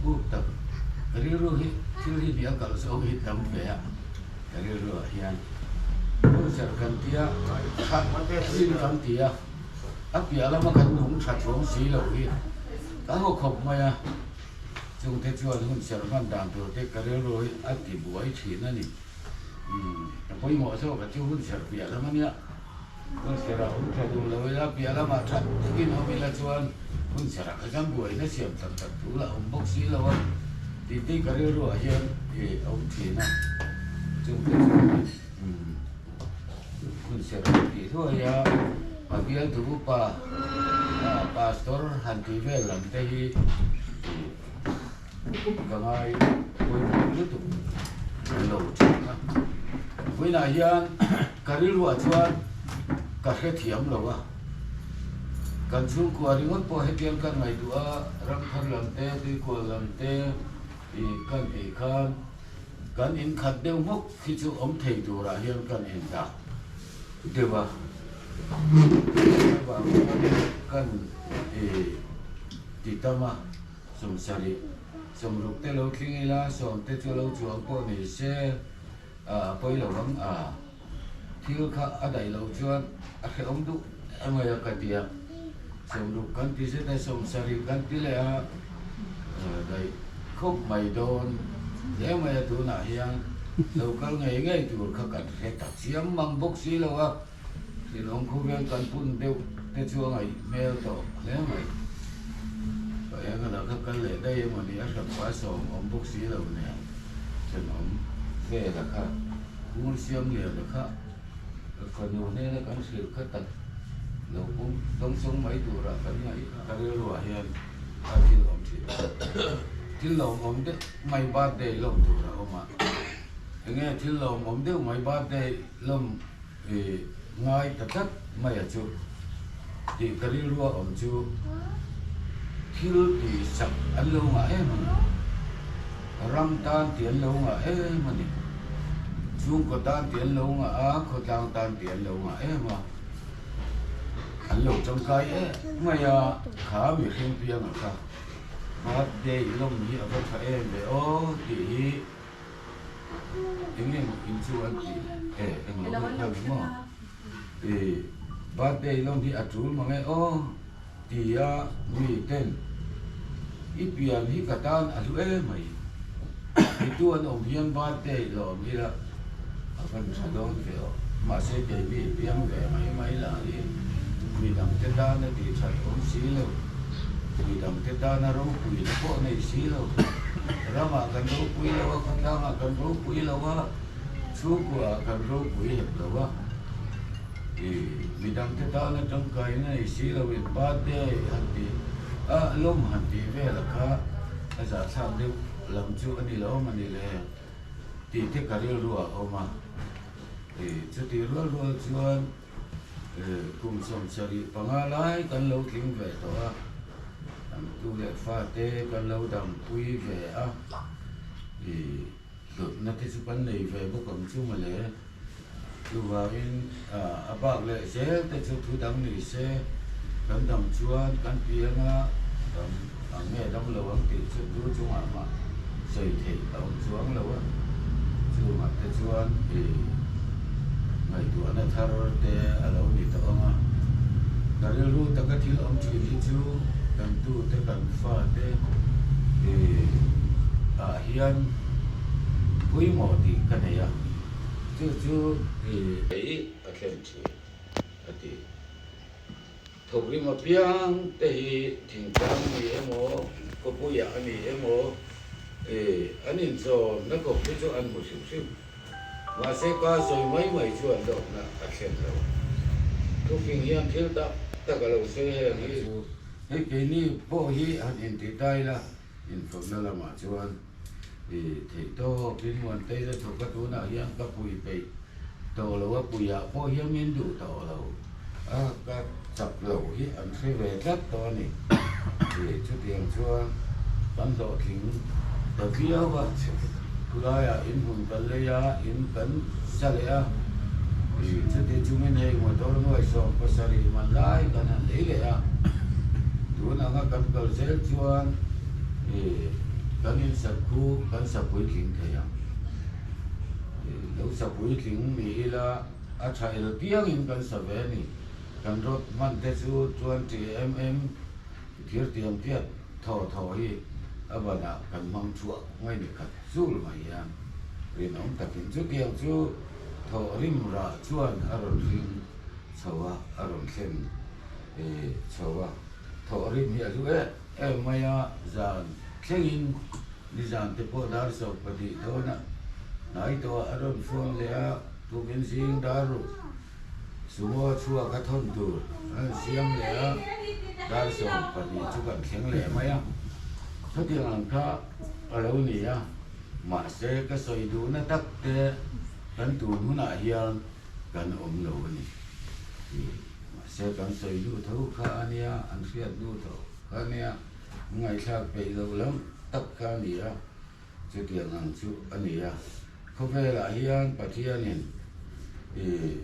bu tập cái ru hi thiếu hi bia cả số hi tâm về cái ru hiền bu ser kan tia khát xin kan tia áp bia là mà kan đúng chặt xuống xí lâu hi cả học học mà chúng ta cho chúng ser man đànตัวเด็กcái ru hi áp thì buổi chỉนั่นนี่bây giờ số cái chú hun ser bia là màเนี่ยhun ser là hun serดูเลยแล้วbia là mà chặtกินเอาไปละชวนhun ser cáiจำบุยนั่นเสียมตัดดูละบกสีแล้วตีตีก็เรียกว่าเฮียนเอาทีนะจึงเป็นคุณเสร็จที่ทั่วยามาเบียนถูกปาสตอร์ฮันติเวลลันเตฮีก็ไงคุยรู้ตุเราจริงนะคุยนายานก็เรียกว่าชวนก็แค่เถียมเราว่ากันช่วงกว่าที่มันพอให้เตรียมกันไงตัวรังพันลำเตะที่กว่าลำเตะอีกันอีคันกันอินขัดเดียวมุกที่จะอมเทตัวระเฮียนกันอินดาเดี๋ยวว่ากันติดตามมาสมสารีสมรุกเตเราคิงละสมเตจเราจวงพวกนี้เสียไปเราบังที่เขาอะไรเราจวนอะไรอมดุไม่อยากกันเดียสมรุกกันที่เสียแต่สมสารีกันที่เลยได้คบไม่โดนแล้วไม่ตัวไหนยังเราก็ไงตัวเขากันแค่ตัดเสียงมังบกสีแล้วว่าที่น้องคู่เวียนกันปุ่นเดียวแต่ช่วงไงแมวโตแล้วไงก็ยังเราเขากันเลยได้ยังวันนี้กับฟ้าสองอมบกสีเราเนี่ยฉะนั้นเฟ่ละค่ะมูลเสียมเหลี่ยมละค่ะคนอยู่นี่แล้วกันสืบเขาตัดเราคงต้องส่งไม้ตัวละกันไงก็เรียกว่าเฮียนอาทิตย์อมที่เราอมเด็กไม่บาดได้ลมตัวเราออกมาอย่างเงี้ยที่เราอมเด็กไม่บาดได้ลมง่ายแต่ทัดไม่จูที่กระดิ่งรัวอมจูที่ที่สักอันลงอ่ะมันรำตานเตียนลงอ่ะมันนี่ช่วงก็ตานเตียนลงอ่ะก็ตานเตียนลงอ่ะมาอันลงจังไกไม่ขามีเพียงเพียงอ่ะครับมาเดี๋ยวลมนี้เอาไปใช้เดี๋ยวที่ยังไงมันอินชูอันที่ยังลมยังมั่งบาดเดี๋ยวลมที่อัดรูมั้งไงที่มีเต้นอีเปียนที่กระตันอัดรูไหมอีตัวน้องเพียนบาดเดี๋ยวลมนี่ละเอาไปใช้ดองเดียวมาเสียใจพี่เพียงแต่ไม่ละมีดังเต้นด้านที่ใช้องสีเลยมีดำเทตานารู้ปุยแล้วพวกในสีเราเรามากันรู้ปุยแล้วว่าคนเรามากันรู้ปุยแล้วว่าชูกว่ากันรู้ปุยแล้วว่ามีดำเทตานาจังไกในสีเราเป็นบาดเดย์หันตีลมหันตีเวลค่ะอาจารย์ทำเดียวลำจูอันนี้แล้วมันนี่เลยตีเทคการรัวออกมาจุดที่รัวชวนกลุ่มสมศรีปังอะไรกันเราทิ้งไว้ตัวดูแลฟ้าเตะกันเราดำปุยเวะดุนักที่สุพรรณในเวะบุกมชุ่มเลยดูว่าอินบากเลยเสียแต่ชุดทุดำนี่เสียกันดำชวนกันเพียงดำเงี้ยดำเราติดชุดดูช่วงมาใส่เทดำชวนเราช่วงมาแต่ชวนไม่ตัวนั้นทารเตะเราดีตัวมาแต่เรื่องรู้แต่ก็ที่เราชีวิตชูกันตู้แต่กันฟ้าเตะเฮียนปุยหมอดีกันเนี่ยจู่อาเข้มชีถูกริมเพียงแต่ทิ้งจังมีโมก็ปุยอันนี้โมอันนี้โซนักก็พิจารณาบุษบมาเสกว่าสวยไม่ชวนดอกนะอาเข้มเราทุกสิ่งยังเที่ยวแต่ก็เราเสียนี่ไอ้ปีนี้พวกที่อันอินติได้ละอินฝึกนั่นละมาชวนที่โตกินวันเตยจะถูกกระตุ้นอะไรยังก็ปุยไปโตแล้วว่าปุยอะพวกยังมินดูโตเราก็จับเราที่อันเสียเวทัดตัวนี้ชุดเตียงชวนปันโตทิ้งตะเกียบว่าทุเรศอินหุ่นกันเลยอินกันเสลียชุดที่จุ่มในหัวตัวน้อยสองภาษาลีมันไล่กันนั่นเลยดูนะก็กันเกิดเสียชวน กันอินสักคู่กันสักปุ๋ยขิงเทียงแล้วสักปุ๋ยขิงมีละอาชัยเราเตียงอินกันสับเวนี่กันรถมันเตจู20 mmเทียเตียงเทียทอฮีอับนากันมังชัวไม่ได้ขัดสู้มาอย่างเรียนน้องตัดสินจุดเดียวจูทอริมราชวนอารมณ์ริมชาวอารมณ์เข้มชาวทอริมเฮียจูมายาจานเข่งอินดิจานเตปอดาร์สอบปฏิโดนะนายตัวอารมณ์ฟงเลยทุกินสิงดารุสมัวชัวกระทนตัวเสียงเลยดาร์สอบปฏิจุกันเข่งเลยมายาถ้าที่หลังถ้าเราเนี่ยมาเสกสอยดูนะตักเตกันตูนหุ่นอาเฮียนกันอมโลนี่มาเสกันสอยดูเท่าข้าเนี่ยอันเสียดูเท่าข้าเนี่ยไงชาไปเราล้มตักข้าเนี่ยจะเกี่ยงอันชุอันเนี่ยเขาไปละเฮียนปะเทียนิน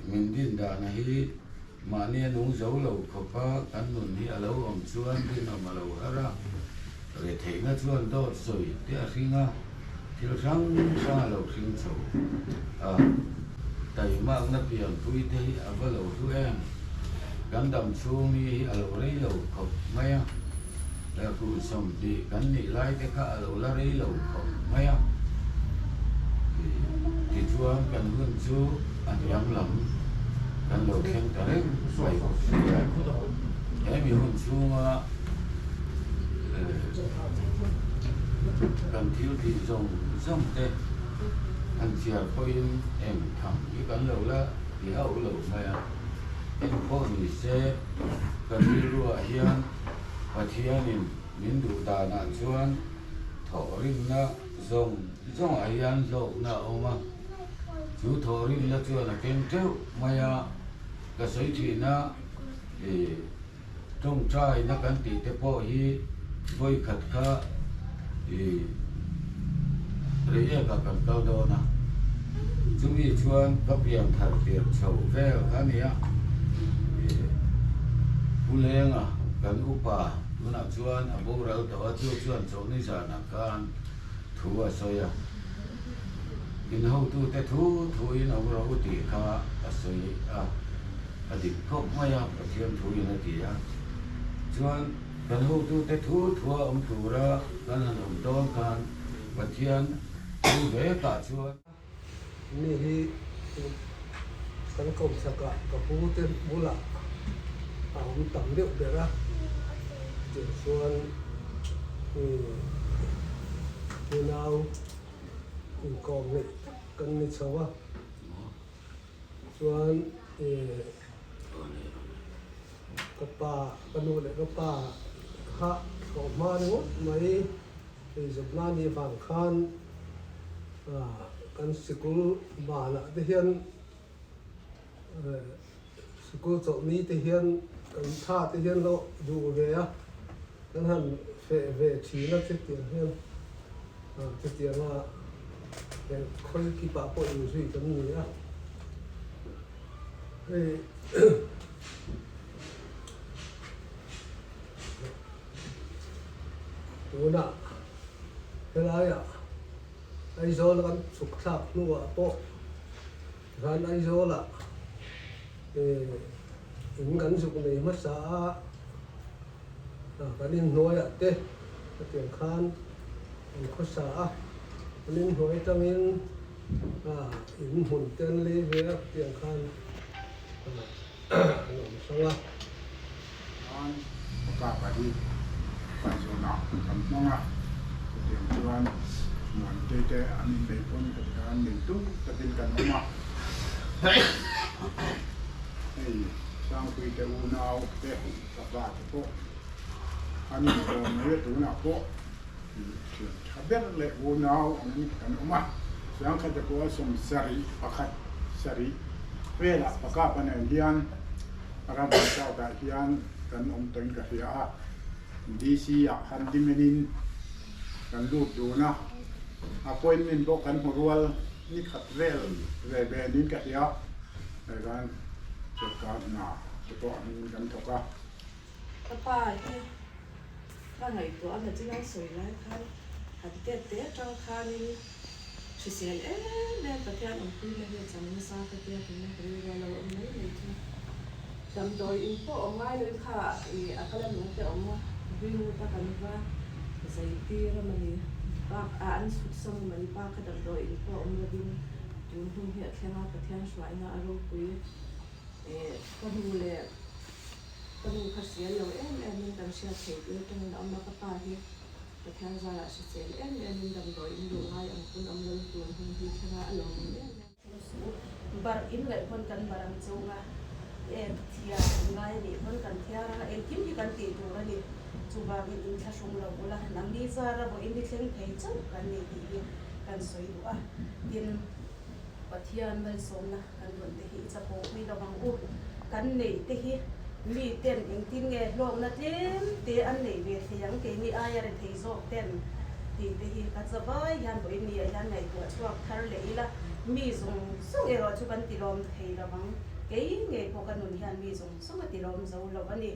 มินดินดานะฮีมาเนี่ยนุ่งเจ้าเราขบกันนุ่นนี่เราอมชวนที่นำมาเราฮะระเรื่องที่งั้นชวนโดดสอยเดี๋ยวสิงะที่เราสั่งเราสิงโซ่แต่มากนักเรียนผู้ที่อาศัยเราตัวเองกันดำช่วงนี้เราเรียนเราขบไม่แล้วผู้สมดีกันนี่ไล่แต่ข้าเราละเรียนเราขบไม่ที่ชวนกันเรื่องชูอันยังหลังกันเราแข่งแต่เรื่องไปแค่มีหุ่นชูมากันเที่ยวที่ส่งเตะอันเสียพอยเอ็มทำที่กันเราละที่เอาเราไม่เอ็มพอมีเสกันที่รู้ว่าเฮียนว่าเทียนินมินดูตาหน้าชวนถอริมนะส่งอายันโลกนะออกมาจูถอริมนะชวนเก่งเจ้าไม่ก็ใส่ที่นะตรงใจนักกันตีเตปอฮีไว้ขัดข้าเรียกกันเก่าโดนะจุมีชวนก็เปลี่ยนถัดเปลี่ยนโฉวแค่กันเนี่ยผู้เลี้ยงกันอุปาผู้นักชวนพวกเราตัวชวนโฉวนิสานักการทัวสอยกินหูตู้แต่ทูอินเอาเราตีข้าสอยอดีตพบไม่ประเทียมทูอินตีชวนกันหูตู้แต่ทัวถูระกันหันต้นกันประเทียนดูเวกาชวนนี่ที่สังคมสกัดกับผู้เต็มบุละเอาต่ำเดียวเดี๋ยวนะจุดส่วนผู้นาวกองนี่กันนี่ชาวส่วนกับป่ากันนู่นเลยกับป่าฮะก็มาเนี่ยไม่สัปดาห์นี้บางครั้งกันสกุลบ้านที่เห็นสกุลสมีที่เห็นกันท่าที่เห็นเราดูเวียกันหันเวทีนักเตียนเห็นเตียนว่าเป็นคนที่ป่าปอยอยู่สิกันนี่ตัวน่ะเป็นไรไอโซลกันสุขภาพนัวโปกันไอโซละถึงกันสุขในมัสสากันนินน้อยเต้เตียงคานข้อสากันนินน้อยตั้งอินหุ่นเต้นเลยเวียเตียงคานหนุ่มสังละประกาศไปที่ไปโซนากันมั่งอ่ะเตรียมตัวเหมือนเจ๊อันนี้ในคนกับการหนึ่งตู้จะเป็นกันมั่งอ่ะสร้างคุยแต่วูนาวเจ๊กับบ้านพวกอันนี้ก็ไม่ได้ตัวหน้าพวกขับเบ็ดเลยวูนาวอันนี้กันออกมาสร้างขัดตัวสมสรีประคัดสรีเวลาประกาศปัญญาเฮียนอาการเจ้าแต่เฮียนกันอมตึงกับเฮียดีซีฮันดิเมนินกันรูดดูนะอาพอยมินบอกกันหัวรัวนี่ขัดเวลนินกับเฮียในการจัดการหนาจะต้องกันถกป้าที่บ้านไหนตัวอันไหนที่เราสวยไล่ค่ะ หันเตะเตะจังคานี่ชิเสียเอ๊ะแม่ประเทศอังกฤษเนี่ยจังไม่ทราบประเทศเป็นอะไรเราไม่รู้ที่จำโดยอินโฟออนไลน์เลยค่ะอาการมันจะออกมาวิ่งตะกันว่าใส่ตีแล้วมันนี่ปากอ่านสุดสมมันปากกระดับโดยอินโฟออนไลน์วิ่งจุนหุ่นเหี้ยแค่ว่าประเทศสวยนะอารมณ์คุยก็ดูแลก็ดูขัดเสียเรามันดังเชียร์เทปเลยจังเรามาประกาศที่ประเทศจะละเสียมันดังโดยอินดูง่ายอันคุณอำนวยตัวหุ่นที่แค่ว่าอารมณ์บาร์อินเลยคนกันบาร์จงอ่ะเที่ยวง่ายนี่คนกันเที่ยวนะกิมที่กันตีตัวนี่จูบากินอินทัชงเราบุละน้ำดีซาระบอินดิเซนเทจังกันนี่ดีกันสวยดูอ่ะดินประเทศมันสมนะกันโดนเตหิจะโผล่มีระวังอุกันนี่เตหิมีเต้นอิงตินเงลงนะเต้นเตอันนี่เวทียังเกมีอายอะไรเทโซเต้นตีเตหิกัจจบายยันบอินนี่ยันไหนตัวช่วงทะเลละมีส่งเอรอจุกันติลอมเทระวังเก๋เงยพอกันหนุนยันมีส่งติลอมจะอุลวันนี้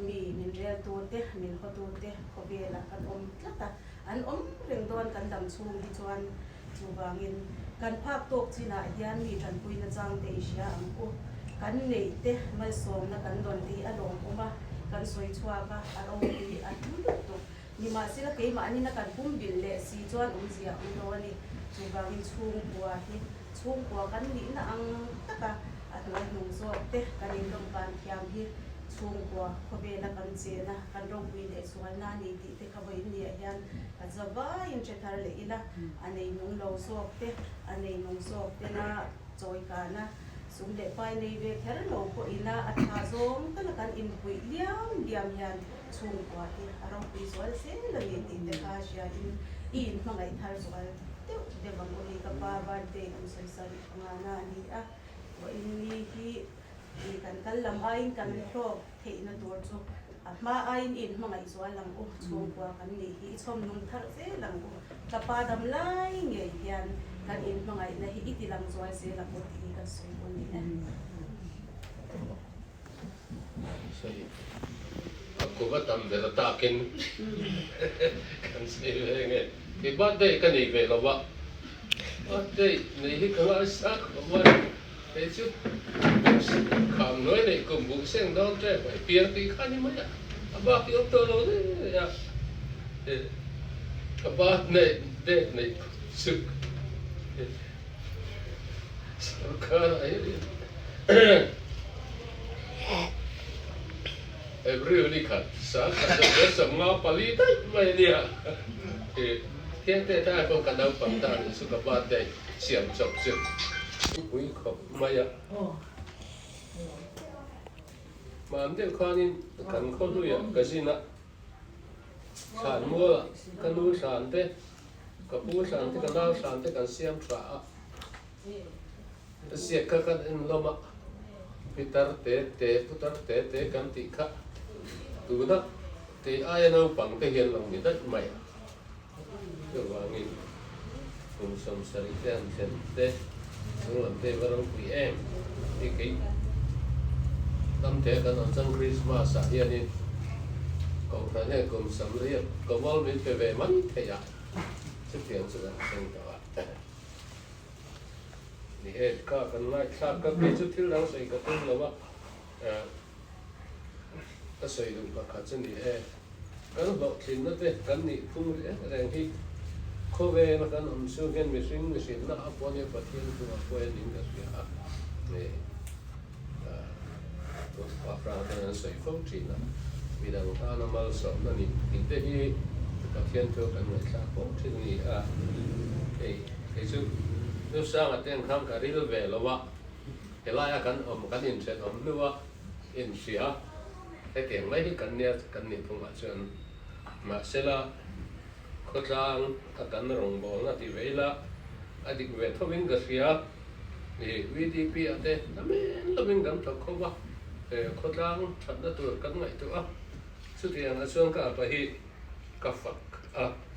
มีมินเรียตัวเตมินขตัวเตขเวละกันลักตาอันเร่งดอนกันดำชูที่ชวนจูบางินกันภาพตกที่น่ะยันมีจันปุยนะจังเตเชียอังกูกันนี่เตไม่ส่งนะกันโดนที่อารมณ์มากันสวยชัวก็อารมณ์ที่อันดุดุนี่มาสิละเก๋มาอันนี้นะกันพุ่มบินเละสีชวนเสียโดนนี่จูบางินชุ่มกัวที่ชุ่มกัวกันนี่นะอังตะกะอันนั้นนุ่งโซ่เตกันยินลมการเทียมที่ช่วงกว่าขบวนกันเจนะกันรบวินเอส่วนนั้นนี่ที่ขบวนนี้ยันกันจะว่ายังจะทะเลละอันนี้นุ่งเราสอบเตอันนี้นุ่งสอบเตนะจอยกันนะสมเด็จไปในเวทเราก็อินะอัฐาซงก็แล้วกันอินคุยเลี้ยงยันช่วงกว่าที่เราไปสวนเส้นเลยที่เด็กอาเซียอินมาไงทาร์สวนเดี๋ยวบางคนก็ป้าบ้านเด็กมันใส่งานนี่อ่ะว่าอินนี่ที่กันลำไอ้กันครบเทนตัวจูมาไอ้อินมาไงส่วนลำอุช่วงกว่ากันนี่ที่ชมนุ่งทักเสลำอุกับป้าดำไล่เงี้ยยันกันอินมาไงนะฮิติลำส่วนเสลำอุที่กันสวยวันนี้ใช่กูก็ทำเดี๋ยวตากินกันเสียเลยไงที่บ้านได้กันอีกเลยเราว่าบ้านได้ในที่เขาสักวันเดี๋ยวชุดคำน้อยในกลุ่มบุกเส้นดอนใจไปเปลี่ยนตีขันนี่มั้ยอ่ะบ้านที่อัพตัวเราเนี่ยบ้านในเด็กในสุดสังขารอะไรreally kan sa sa mga palitan may dia kente ta ko kanang pamtan su ka ba dai siam chok chok pui ko maya ma ande khanin kan kho lu ya kasina san mo kan lu san te ka pu san te kan da san te kan siam tra sia ka kan en loma pitar te putar te kan ti kha từ đó thì ai đâu bằng cái hiện lòng người đất mày rồi vào nghìn cùng sống sari ten ten te xong làm thế vào quý em thì cái năm thế cái năm sang Christmas à hiện nay còn cái này cùng sống riêng có bao nhiêu cái về mất thế à trước tiên sẽ là sinh đó thì hết cả cái này khác các cái chút thiếu đang xây cái tên là whatก็สวยดูกับขัดเส้นดีแห่กันบอกสินนั่นเองกันนี่พุ่งแรงที่โคเวนะกันผมซื้อเงินไม่ซื้อไม่สินนะอัปวันนี้ปัจจัยตัวอัปวันนี้ก็เสียเนี่ยตัวปลาปลาเนี่ยสวยฟุ้งจริงนะมีดังท่าน้ำมันสดนั่นนี่ติดที่กับเทียนตัวกันเหมือนกันฟุ้งจริงนี่ไอ้ซึ่งนึกสร้างอันเต็มคำกับริลเวลว่าเห็นไรกันกันอินเสร็จนึกว่าอินเสียแต่เก่งไม่ที่กันเนี่ยพุ่งมาจนมาเสร็จละข้อจางกันรองบอลนะที่เวลาอดีตเวทวิ่งกับเสียนี่วิธีปีอะไรนั่นไม่เราวิ่งกันทุกคนว่าข้อจางชัดตัวกันไงตัวสุดที่อย่างนั้นส่วนก็ไปกับฝัก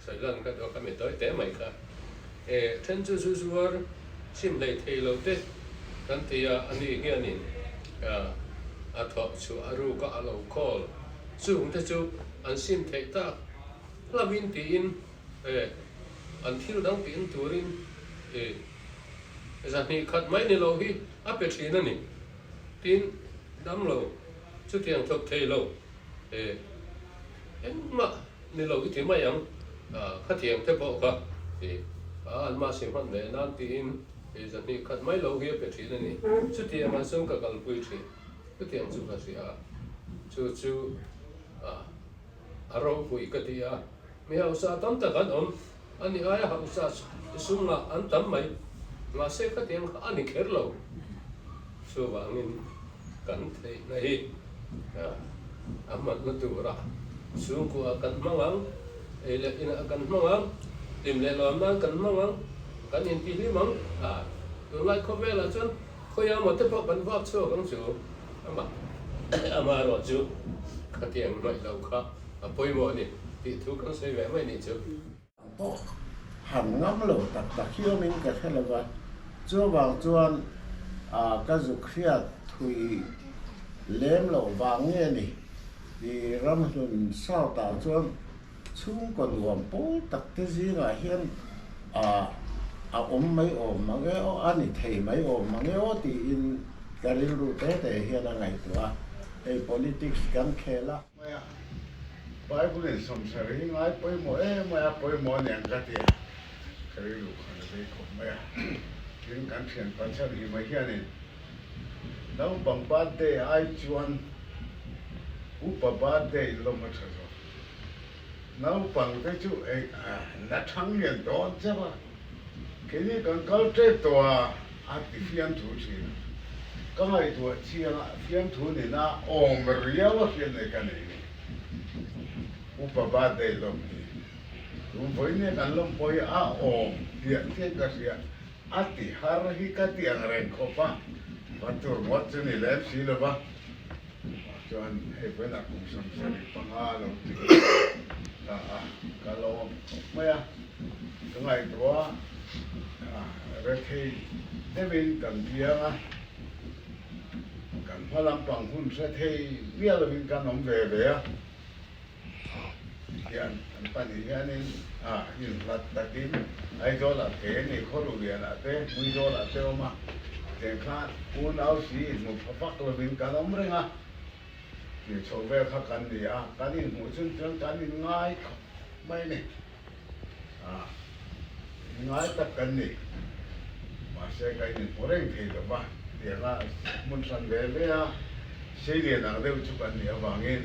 ใส่กันก็ตัวก็ไม่ต่อยแต่ไม่ค่ะเช่นจู่ว่าชิมเลยเทโลเต้กันที่อันนี้เงี้ยนี่อาทอชูอารูก็อาลูคอลสูงแต่จูอันซิมเทต้าลาวินตีน an thil dang pin turin zan hi khat mai ni lo hi a pe thin ani tin dam lo chu tiang thok thei lo em ma ni lo ki mai yang kha tiang te bo ka an ma sim han le nan tin zan hi khat mai lo hi pe thin ani chu tiang an sum ka kal pui thi chu tiang chu ka si a chu aro pui ka ti a mi ha sa tam ta kan ani aya ha sa sunga an tam mai mà sẽ có tiếng anh đi khét lâu, số vàng nên cần thấy này, mà nó tụ ra, xuống của cần mang ăn, là cần mang ăn, tìm lại làm ăn cần mang ăn, cần nhìn tí lý mang, tương lai có vẻ là chân, khơi áo một tép bắn vấp số con số, mà rồi chú, cái tiếng nói lâu khác, bôi mỏ này, thì thu con sẽ vẽ mấy này chú. hẳn ngắm lẩu tập tập khiêu mình cái thế là vậy chúa vào chuan cái dục khiết thủy lém lẩu vàng nghe nè thì ram hồn sao tạo chuan chung còn luồng bố tập cái gì là hiện mấy ôm mà cái anh thầy mấy ôm mà cái thì in cái lưu tế để hiện là ngày tuổi politics gắn khe lá bài bút lên sông sài ngay bơi bơi mồi nè cái gì cái lúc này đây cũng mấy những cái chuyện phát sinh thì mấy cái này nấu bằng bát để ai chuan upa bát để lo mà thôi nấu bằng cái chú ấy nó thắng liền đó chứ mà cái này còn có cái tòa thì phiên thủ chỉ cái này tòa chỉ là phiên thủ này na ôm riêng là phiên này cái này upa bát để lo với nên là lông bôi ôm điện thế cái gì thì har hi cái tiếng rèn khó pa và tur mất cho nên làm gì là ba cho anh hay với là cũng sống sẽ bị bằng luôn cái lo mấy cái ngày đó rồi thì thế mình cần gì cần phải làm bằng hun sẽ thì biết là mình cần làm về hiện bản hiện nên hiện là đặc điểm ai cho là thế này khó đủ liền là thế mới cho là thế mà thế khác uốn áo xí một phát là mình cần làm rồi thì cho về khác cần gì cái gì mỗi chân chân cái gì ngay mấy này ngay tất cần gì mà sẽ cái gì mỗi người thì được ba thì là muốn sang về với xây điện là đều chụp ảnh nhiều vàng in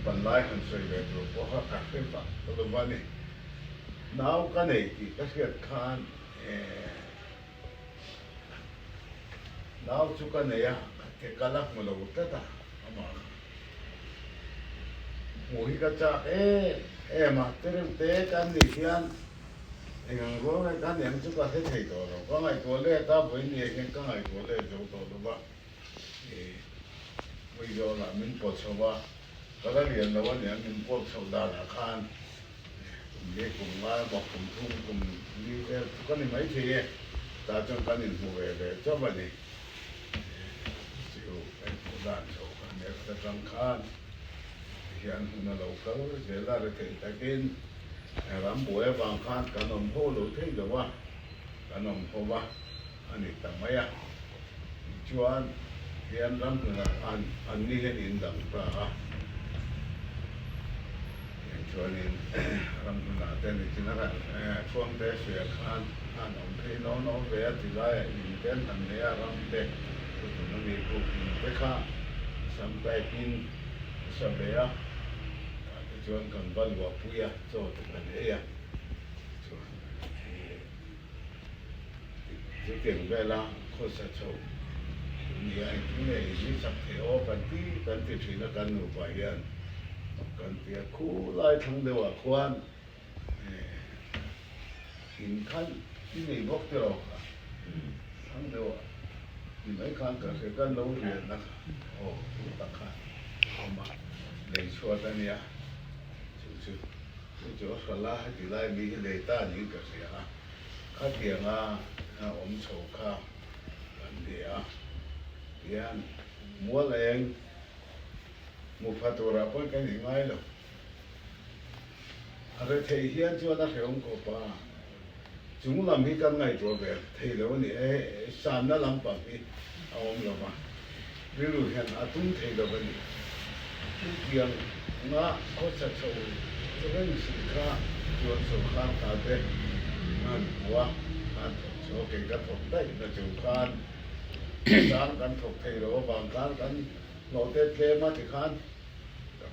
bản lai hành xây về rồi có các cái pháp tôi nói này nào cái này thì các cái khan nào chú cái này cái lắc mà lâu tất à mà mỗi cái cha mà thế cái này thì anh có cái này chú cái thế thầy rồi có ngày tuổi lệ ta với nhiều cái ngày tuổi lệ rồi đó bây giờ là mình bỏ cho ba cái liền là vấn đề mình quốc sau đó là khan để cùng mà bọc cùng thung cùng đi cái này mấy thì ta cho cái này mua về cho bạn này chịu cái của đàn sầu cái này ta trăng khan hiện nó lâu câu sẽ là cái ta kiến làm buổi vàng khan cái nồng hô lỗ thế được quá cái nồng hô quá anh ấy tầm mấy chuan hiện lắm là anh đi hiện in đằng ra cho nên làm là tên thì nó là phương tế sửa khan ông thấy nó về thì lại nhìn tên thằng này làm thế tụi nó đi cùng với khác sắm tay pin sắm về cái chuyện cần văn hóa bùi cho tụi nó đấy cái tiền về là khó sẽ chịu nhiều anh cái này chỉ sắp thế ô cần thì chỉ là cần nụ bài hiện cần tiền khu lại thằng đều quan hình khăn cái này bốc tiêu thằng đều thì mấy khăn cả cái cần lâu liền đó tắc khăn mà để xóa ta nè chú chỗ xóa lá thì lại bị để ta những cái gì khát tiền ôm sầu khá cần tiền mua lên một phát đồ ra cái gì ngay rồi rồi thầy hiền cho nó hiểu có ba chúng làm hi căn ngàyตัวvề thầy đâu nè san nó làm bạc đi ông lo mà ví dụ hiện tung thầy đâu nè tiếng ngã có sẽ sâu cho nên sự khác cho sự khác ta thế anh quá anh cho cái thuộc đấy là chủ khan sáng căn thuộc thầy đâu bằng căn ngồi tết lễ mà thì khan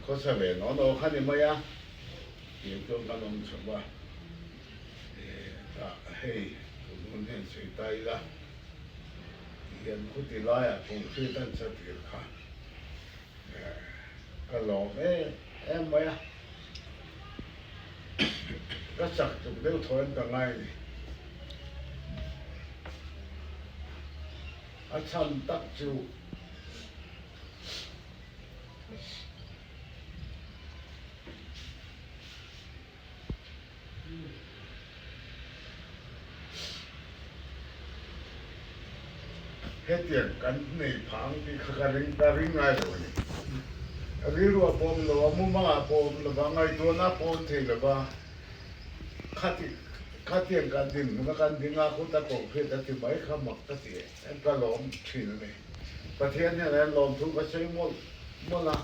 có sẽ về nó khan thì mấy á thì tôi căn ông sợ ba hey cũng nên suy tay ra hiện cũng thì lại cũng suy tân sẽ tiền khá cái lò em mấy à cái sặc chụp đều thôi cả ngày à chân tắc chịu hết tiền cắn này phẳng thì cái ring này rồi ri ruột bom là mua mà bom là vào ngày tôi na bom thì là ba khát tiền cắn tiền nó cắn tiền ngã cũng ta cũng phải ta thì mấy khăm mặc ta thì em ta lom chỉ nàyประเทศเนี่ยนะลมทุกก็ใช้มั่วละ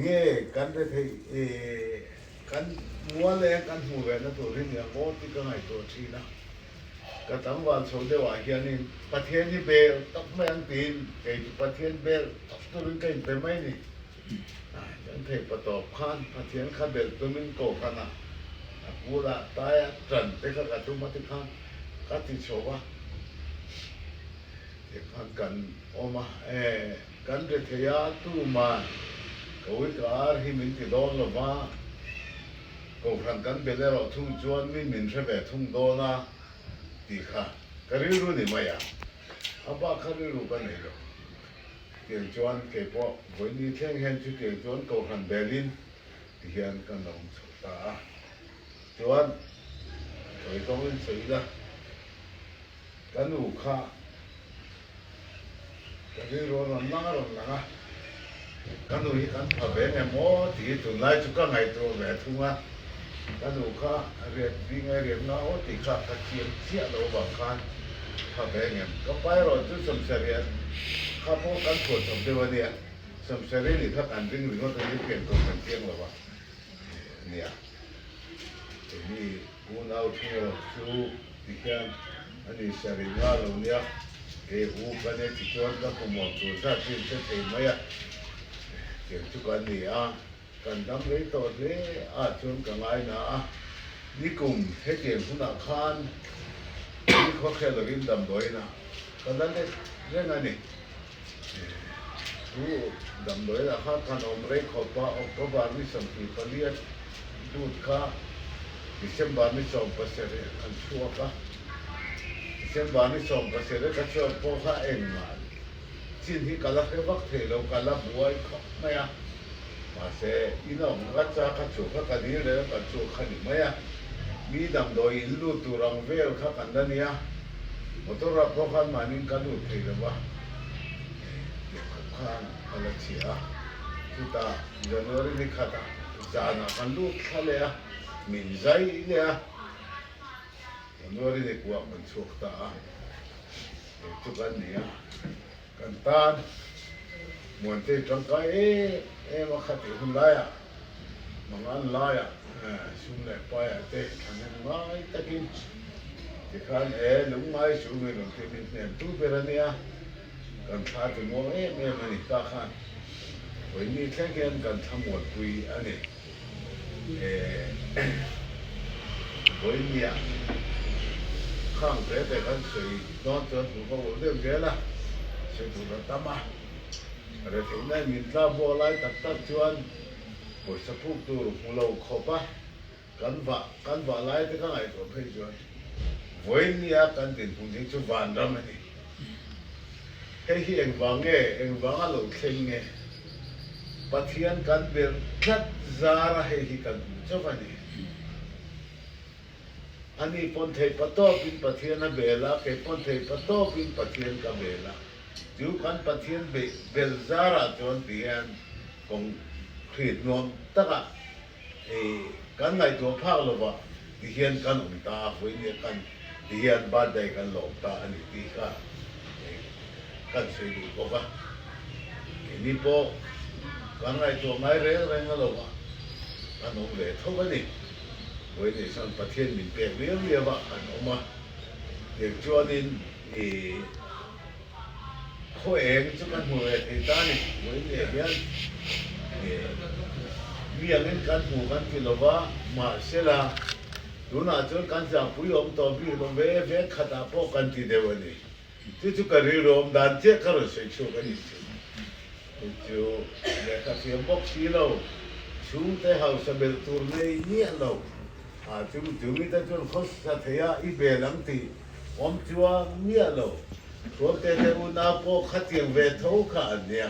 nghe cắn đây thì cắn mua lên cắn hủ về nó tụi riêng nhà bố thì cái này tụi chi đó cái tấm vào số đều ở kia nênประเทศนี่เบลต้องไม่อันตีนไอ้ประเทศเบลต้องตัวนึงกันไปไหมนี่ฉันเทประตอบพันประเทศข้าเบลตัวนึงโกกันนะกูละตายจันแต่ข้ากระตุ้มมาที่ข้างก็ติดโชว์ว่าที่ข้างกันออกมากันเรียตู้มาเขาวิจารณ์ให้มันติดโดนหรือว่ากูทำกันไปแล้วทุ่งจวนไม่เหม็นใช่ไหมทุ่งโดนนะดีค่ะก็รู้นี่ไม่อะอาบ้าเขารู้กันเลยหรอเกี่ยวจวนเกี่ยวกับวันนี้เที่ยงเห็นชุดเกี่ยวจวนกูทำเบลินที่เห็นกันน้องสุดตาจวนเคยต้องเล่นสีละกันหนูค่ะก็รู้นั่นนั่งรถนะกันหนูกันพาเบนเนี่ยโม่ที่ตุนไล่ชุกกันไงตัวแบบทุ่งอ่ะกันหนูค่ะเรียนวิ่งเรียนน้าโอ้ติค่ะตะเกียบเสียเราบางคันพาเบนเนี่ยก็ไปรถจุดสมเสรีข้าพวกกันปวดสมเด็จวันเนี่ยสมเสรีนี่ถ้ากันดึงหรือว่าตัวนี้เปลี่ยนตัวเป็นเที่ยงหรือวะเนี่ยนี่กูเอาเที่ยวสู้ที่แค่อันนี้เสรีงาเราเนี่ยกูกันเนี่ยที่ชวนกับผมหมดตัวซาที่จะเต็มไหมอ่ะเกี่ยวกับกันนี่อ่ะกันทำเลยต่อเลยชวนกันไงนะนี่กลุ่มให้เกี่ยวกับธนาคารนี่เขาแค่เราเรียนดำด้วยนะกันนั้นเนี่ยเรื่องอะไรนี่ดูดำด้วยนะครับการอมเร็กขอบว่าอกบาลนี่สัมผัสเลียดดูดข้าดิเซมบาร์นี่ส่งภาษาเรียกันชัวร์ค่ะดิเซมบาร์นี่ส่งภาษาเรียกันชัวร์พวกข้าเองมาสิ่งที่กันละแค่วักเทเรากันละบัวอีกไม่อะมาเสียอีน้องกัจจากัจจุกักันนี้เลยกัจจุขันไม่อะมีดำโดยลูตุรังเวลข้ากันด้านนี้มตัวรับพวกข้ามานิ่งกันดูเทเลวะข้างอะไรเสียที่ตาเดินวันนี้ข้าตาจานากันดูข้าเลยอะมินใจเลยอะเดินวันนี้กูมันสุขตาทุกอันนี้กันตาเหมือนที่จังไกมาขัดหุ่นไล่อะมังอันไล่อะชุ่มเลยไปอะเตะทางนั้นไม่ตะกินที่ข้างลุงไม้ชุ่มเลยลุงที่เป็นเนี่ยตู้เป็นอะไรเนี่ยกันพาถึงมองแม่มันนี่ตาข้างวันนี้แค่กันทำหมดคุยอันนี้วันนี้ข้างแต่กันสวยนอนจนถูกเขาเรื่องเยอะละสวยถูกเราทำมาอะไรถึงได้มีตาบัวไล่ตัดชวนปวดสะโพกตัวหัวเราขบปะกันว่าไล่ที่ข้างไหนตัวเพื่อนชวนวันนี้กันติดผู้หญิงชุบวันดำนี่เฮ้ยเอ็งวางอะไรเข่งเงี้ยประเทศกันเบลคัดซาระเฮ้ยกันชอบอันนี้อันนี้ปนเทปโตปินประเทศนั่นเบลล่ะแค่ปนเทปโตปินประเทศกับเบลล่ะอยู่กันประเทศเบลซาระจนเปลี่ยนกงขีดนวมตั้ง กันไงตัวภาคเราว่าที่เฮียนกันอุ่นตาไว้เนี่ยกันที่เฮียนบ้านใดกันหลงตาอันนี้ที่กันใส่ดูก็ว่านี่พอกันไงตัวไม่เร่งเราว่ากันองเลยเท่ากันนี่ไว้ในสันประเทศมินเปียกเรียบว่ากันออกมาเด็กจวนนินเขาเองจุกันหัวไอ้ตานี่ไว้เนี่ยเฮียนมีอย่างนั้นกันหูกันที่เราว่ามาเสร็จแล้วดูน่าจนกันจะพูดอมต่อพี่ลงเว่ขัดอาพอกันที่เดียวนี่ที่จุกันเรื่องอมดันเจ้าก็รู้สึกชอบกันนี่จู่เนี่ยก็เสียงบอกสีเราชูแต่เขาสเปรย์ตัวนี้เนี่ยเราจู่มีแต่จนเขาสัตยาอีเบลังที่อมจัวเนี่ยเราตัวเด็กอุณาพอขัดเตียงเวทเขาขาดเนี่ย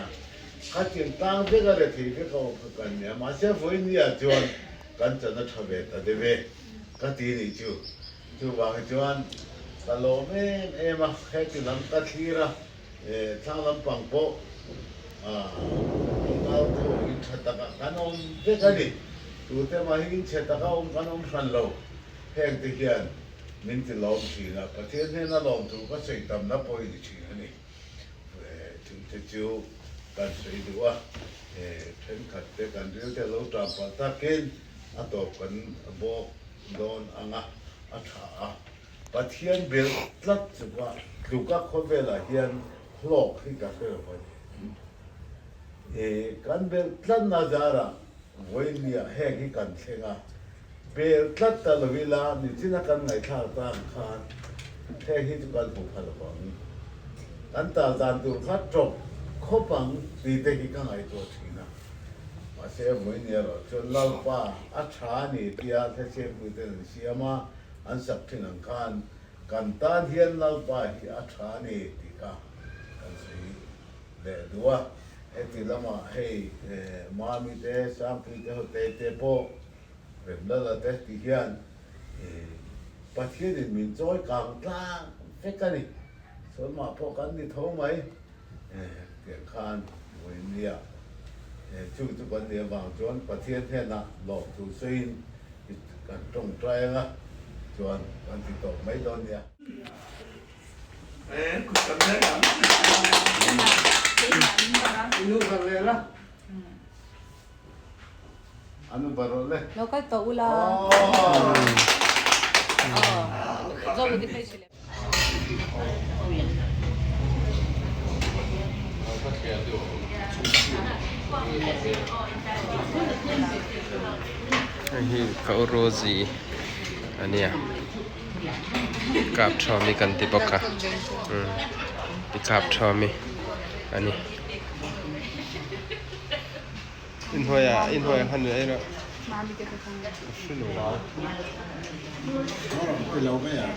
ขัดเตียงตั้งเด็กอะไรที่เขากันเนี่ยมาเสียฝนเนี่ยจวนกันจะนัดทำเวทแต่เดี๋ยวก็ตีนี่จู่วางจวนตลอดมาแค่ที่ลำตัดทีละทางลำปังโปเราตัวอินชัดตะกันอมเด็กกันดิตัวเต็มมาหินชัดตะกันอมกันอมฟันเราแห้งที่เขียนมินที่ล้อมชีนะประเทศนี้น่าล้อมถูกก็ใส่ตำนับไปดิชีนี่ถึงจะจู่กันใส่ดูว่าเช่นขัดเด็กกันเรื่องที่เราตามปะตะเกินอัตบกันบอกโดนอ่างอัฐาประเทศเบลตัดสุว่าดูก็คนเวลาเฮียนโลกที่กับเรื่องไปกันเบลตัดน่าจะระวันนี้แห่งที่กันเชงเบลตัดตลอดเวลานี่ที่นักการไงท่าตั้งคานแห่งที่ทุกการผูกพันกันอันตราจารย์ตัวทัดจบคบบังดีเด็กกันไงตัวทีนะมาเสียวันนี้เราจนเล่าว่าอัชานี่ที่อาเทียบมือเดินเสียมาอันสักที่นังการกันตานเฮียนเล่าว่าที่อัชานี่ที่กันสิเดี๋ยวดูว่าที่ละมาให้มามีเตะสามปีเตะเตะโปเริ่มแล้วเตะที่เฮียนประเทศนี้มีจอยกลางกลางเฟกันนี่ส่วนมาพอกันนี่ท้องไหมเกี่ยงคานวันนี้ช่วงทุกวันนี้บางจวนประเทศแท้น่ะหลอกถูกซีนกันตรงใจนะจวนกันติดต่อไม่โดนเนี่ยคุณจำได้ไหมนู่นกันเลยละอันนู้นบารอเลย Lo que todo la. Zolo di pesce. นี่เขาโรซีอันเนี้ยกับชอมีกันติปกะปิกับชอมีอันนี้อินหัวหันเลยนะชื่อหนูนะ เราไม่อ่ะ